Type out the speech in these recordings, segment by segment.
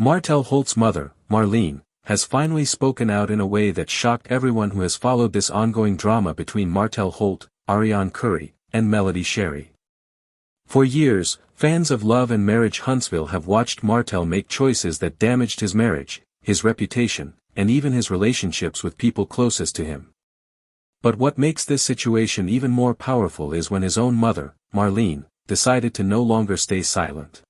Martell Holt's mother, Marlene, has finally spoken out in a way that shocked everyone who has followed this ongoing drama between Martell Holt, Arionne Curry, and Melody Sherry. For years, fans of Love and Marriage Huntsville have watched Martell make choices that damaged his marriage, his reputation, and even his relationships with people closest to him. But what makes this situation even more powerful is when his own mother, Marlene, decided to no longer stay silent.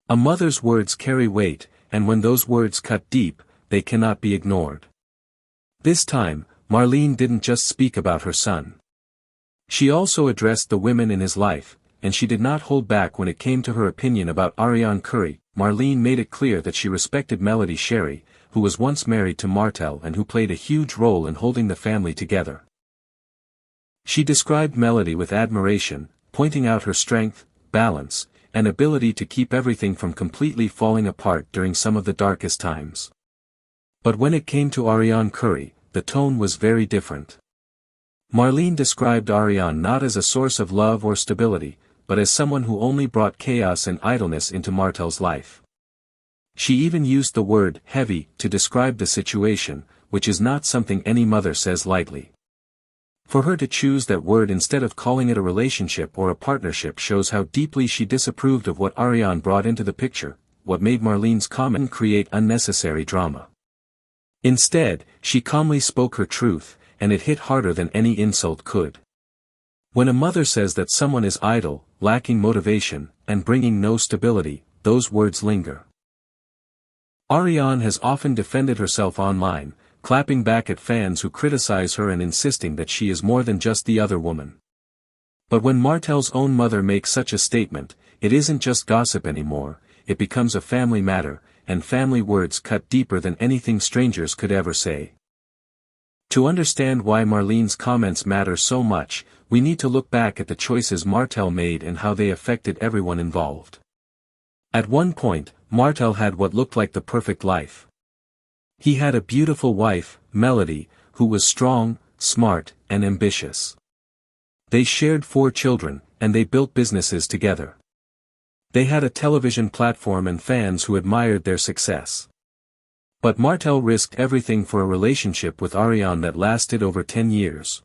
A mother's words carry weight, and when those words cut deep, they cannot be ignored. This time, Marlene didn't just speak about her son. She also addressed the women in his life, and she did not hold back when it came to her opinion about Arionne Curry. Marlene made it clear that she respected Melody Sherry, who was once married to Martell and who played a huge role in holding the family together. She described Melody with admiration, pointing out her strength, balance, and ability to keep everything from completely falling apart during some of the darkest times. But when it came to Arionne Curry, the tone was very different. Marlene described Arionne not as a source of love or stability, but as someone who only brought chaos and idleness into Martell's life. She even used the word heavy to describe the situation, which is not something any mother says lightly. For her to choose that word instead of calling it a relationship or a partnership shows how deeply she disapproved of what Arionne brought into the picture, what made Marlene's comment create unnecessary drama. Instead, she calmly spoke her truth, and it hit harder than any insult could. When a mother says that someone is idle, lacking motivation, and bringing no stability, those words linger. Arionne has often defended herself online, clapping back at fans who criticize her and insisting that she is more than just the other woman. But when Martell's own mother makes such a statement, it isn't just gossip anymore, it becomes a family matter, and family words cut deeper than anything strangers could ever say. To understand why Marlene's comments matter so much, we need to look back at the choices Martell made and how they affected everyone involved. At one point, Martell had what looked like the perfect life. He had a beautiful wife, Melody, who was strong, smart, and ambitious. They shared 4 children, and they built businesses together. They had a television platform and fans who admired their success. But Martell risked everything for a relationship with Arionne that lasted over 10 years.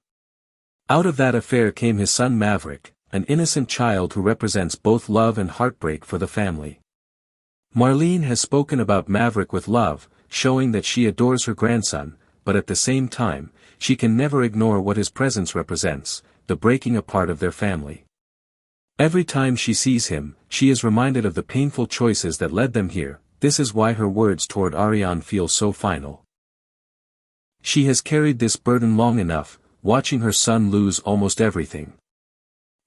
Out of that affair came his son Maverick, an innocent child who represents both love and heartbreak for the family. Marlene has spoken about Maverick with love, showing that she adores her grandson, but at the same time, she can never ignore what his presence represents, the breaking apart of their family. Every time she sees him, she is reminded of the painful choices that led them here. This is why her words toward Arionne feel so final. She has carried this burden long enough, watching her son lose almost everything.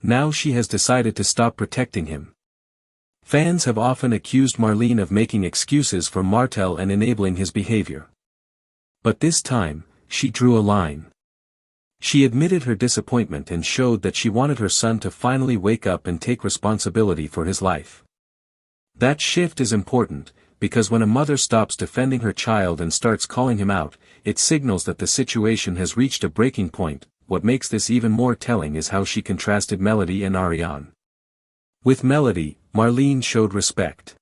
Now she has decided to stop protecting him. Fans have often accused Marlene of making excuses for Martell and enabling his behavior. But this time, she drew a line. She admitted her disappointment and showed that she wanted her son to finally wake up and take responsibility for his life. That shift is important, because when a mother stops defending her child and starts calling him out, it signals that the situation has reached a breaking point. What makes this even more telling is how she contrasted Melody and Arionne. With Melody, Marlene showed respect.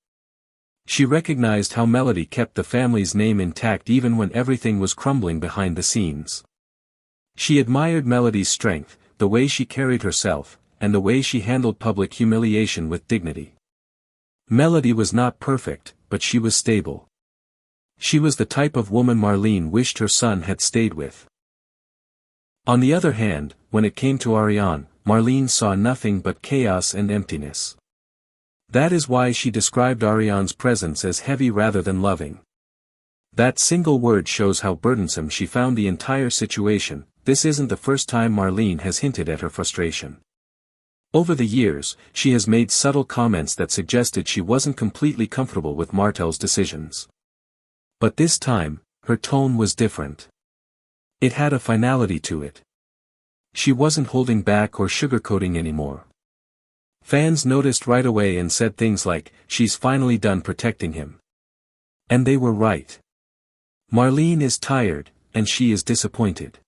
She recognized how Melody kept the family's name intact even when everything was crumbling behind the scenes. She admired Melody's strength, the way she carried herself, and the way she handled public humiliation with dignity. Melody was not perfect, but she was stable. She was the type of woman Marlene wished her son had stayed with. On the other hand, when it came to Arionne, Marlene saw nothing but chaos and emptiness. That is why she described Arionne's presence as heavy rather than loving. That single word shows how burdensome she found the entire situation. This isn't the first time Marlene has hinted at her frustration. Over the years, she has made subtle comments that suggested she wasn't completely comfortable with Martell's decisions. But this time, her tone was different. It had a finality to it. She wasn't holding back or sugarcoating anymore. Fans noticed right away and said things like, "She's finally done protecting him." And they were right. Marlene is tired, and she is disappointed.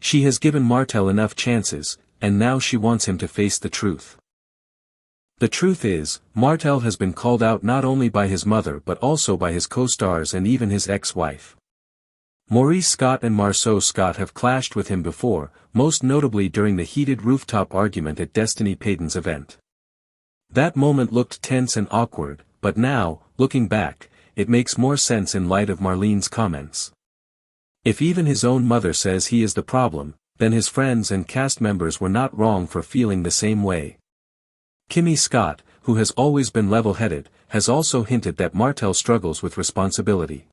She has given Martell enough chances, and now she wants him to face the truth. The truth is, Martell has been called out not only by his mother but also by his co-stars and even his ex-wife. Maurice Scott and Marceau Scott have clashed with him before, most notably during the heated rooftop argument at Destiny Payton's event. That moment looked tense and awkward, but now, looking back, it makes more sense in light of Marlene's comments. If even his own mother says he is the problem, then his friends and cast members were not wrong for feeling the same way. Kimmy Scott, who has always been level-headed, has also hinted that Martell struggles with responsibility.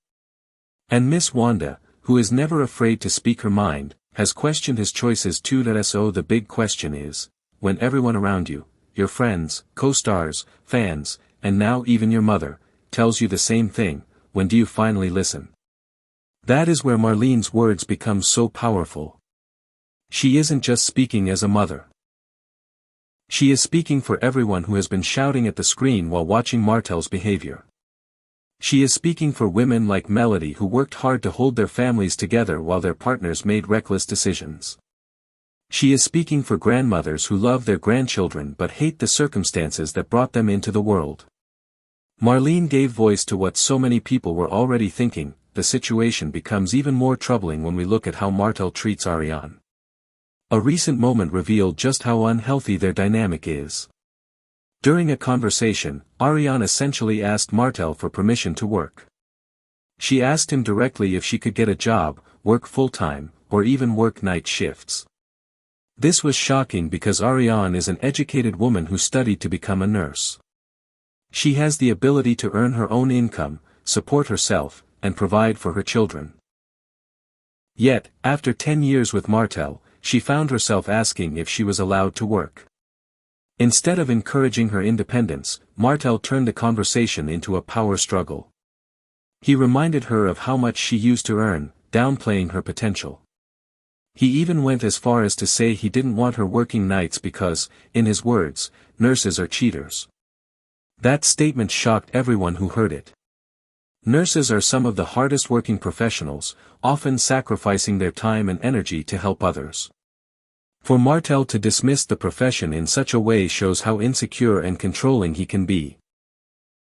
And Miss Wanda, who is never afraid to speak her mind, has questioned his choices too. So the big question is, when everyone around you, your friends, co-stars, fans, and now even your mother, tells you the same thing, when do you finally listen? That is where Marlene's words become so powerful. She isn't just speaking as a mother. She is speaking for everyone who has been shouting at the screen while watching Martell's behavior. She is speaking for women like Melody who worked hard to hold their families together while their partners made reckless decisions. She is speaking for grandmothers who love their grandchildren but hate the circumstances that brought them into the world. Marlene gave voice to what so many people were already thinking. The situation becomes even more troubling when we look at how Martell treats Arionne. A recent moment revealed just how unhealthy their dynamic is. During a conversation, Arionne essentially asked Martell for permission to work. She asked him directly if she could get a job, work full-time, or even work night shifts. This was shocking because Arionne is an educated woman who studied to become a nurse. She has the ability to earn her own income, support herself, and provide for her children. Yet, after 10 years with Martell, she found herself asking if she was allowed to work. Instead of encouraging her independence, Martell turned the conversation into a power struggle. He reminded her of how much she used to earn, downplaying her potential. He even went as far as to say he didn't want her working nights because, in his words, nurses are cheaters. That statement shocked everyone who heard it. Nurses are some of the hardest working professionals, often sacrificing their time and energy to help others. For Martell to dismiss the profession in such a way shows how insecure and controlling he can be.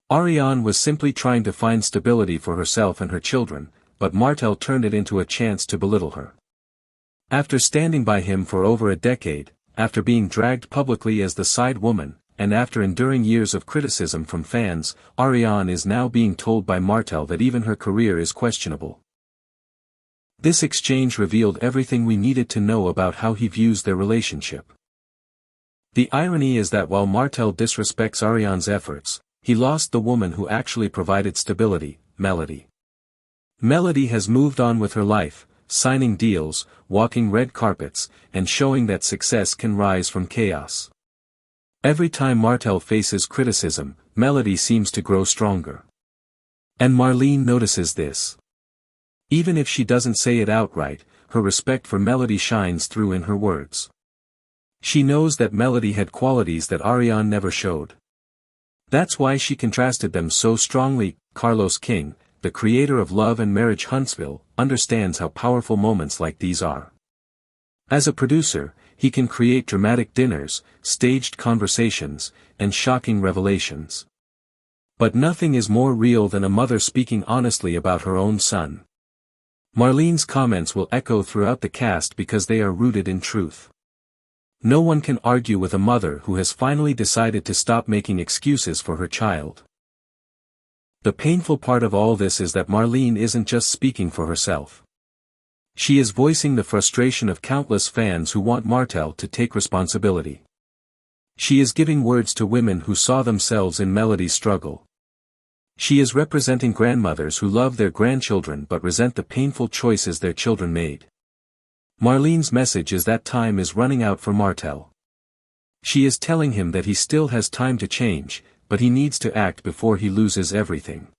Arionne was simply trying to find stability for herself and her children, but Martell turned it into a chance to belittle her. After standing by him for over a decade, after being dragged publicly as the side woman, and after enduring years of criticism from fans, Arionne is now being told by Martell that even her career is questionable. This exchange revealed everything we needed to know about how he views their relationship. The irony is that while Martell disrespects Arionne's efforts, he lost the woman who actually provided stability, Melody. Melody has moved on with her life, signing deals, walking red carpets, and showing that success can rise from chaos. Every time Martell faces criticism, Melody seems to grow stronger. And Marlene notices this. Even if she doesn't say it outright, her respect for Melody shines through in her words. She knows that Melody had qualities that Arionne never showed. That's why she contrasted them so strongly. Carlos King, the creator of Love and Marriage Huntsville, understands how powerful moments like these are. As a producer, he can create dramatic dinners, staged conversations, and shocking revelations. But nothing is more real than a mother speaking honestly about her own son. Marlene's comments will echo throughout the cast because they are rooted in truth. No one can argue with a mother who has finally decided to stop making excuses for her child. The painful part of all this is that Marlene isn't just speaking for herself. She is voicing the frustration of countless fans who want Martell to take responsibility. She is giving words to women who saw themselves in Melody's struggle. She is representing grandmothers who love their grandchildren but resent the painful choices their children made. Marlene's message is that time is running out for Martell. She is telling him that he still has time to change, but he needs to act before he loses everything.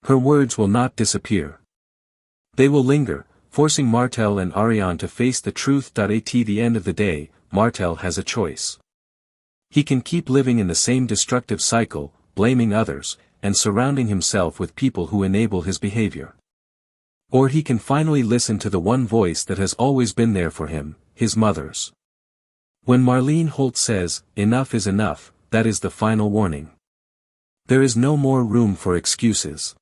Her words will not disappear. They will linger, forcing Martell and Arionne to face the truth. At the end of the day, Martell has a choice. He can keep living in the same destructive cycle, blaming others, and surrounding himself with people who enable his behavior. Or he can finally listen to the one voice that has always been there for him, his mother's. When Marlene Holt says, "Enough is enough," that is the final warning. There is no more room for excuses.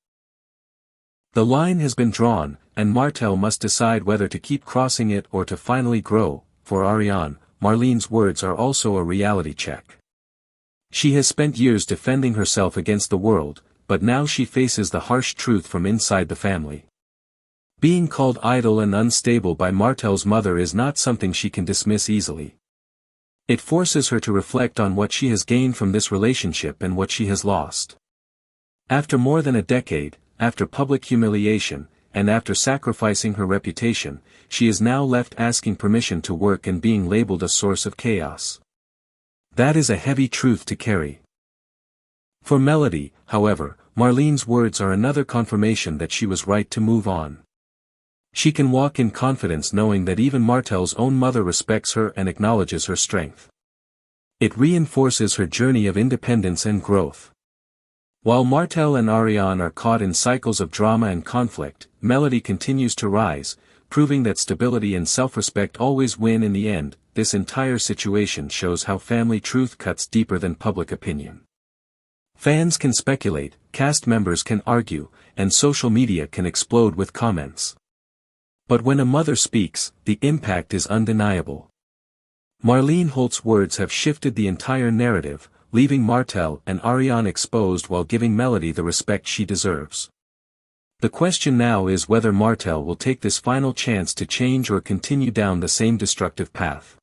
The line has been drawn, and Martell must decide whether to keep crossing it or to finally grow. For Arionne, Marlene's words are also a reality check. She has spent years defending herself against the world, but now she faces the harsh truth from inside the family. Being called idle and unstable by Martell's mother is not something she can dismiss easily. It forces her to reflect on what she has gained from this relationship and what she has lost. After more than a decade, after public humiliation, and after sacrificing her reputation, she is now left asking permission to work and being labeled a source of chaos. That is a heavy truth to carry. For Melody, however, Marlene's words are another confirmation that she was right to move on. She can walk in confidence knowing that even Martell's own mother respects her and acknowledges her strength. It reinforces her journey of independence and growth. While Martell and Arionne are caught in cycles of drama and conflict, Melody continues to rise, proving that stability and self-respect always win in the end. This entire situation shows how family truth cuts deeper than public opinion. Fans can speculate, cast members can argue, and social media can explode with comments. But when a mother speaks, the impact is undeniable. Marlene Holt's words have shifted the entire narrative, leaving Martell and Arionne exposed while giving Melody the respect she deserves. The question now is whether Martell will take this final chance to change or continue down the same destructive path.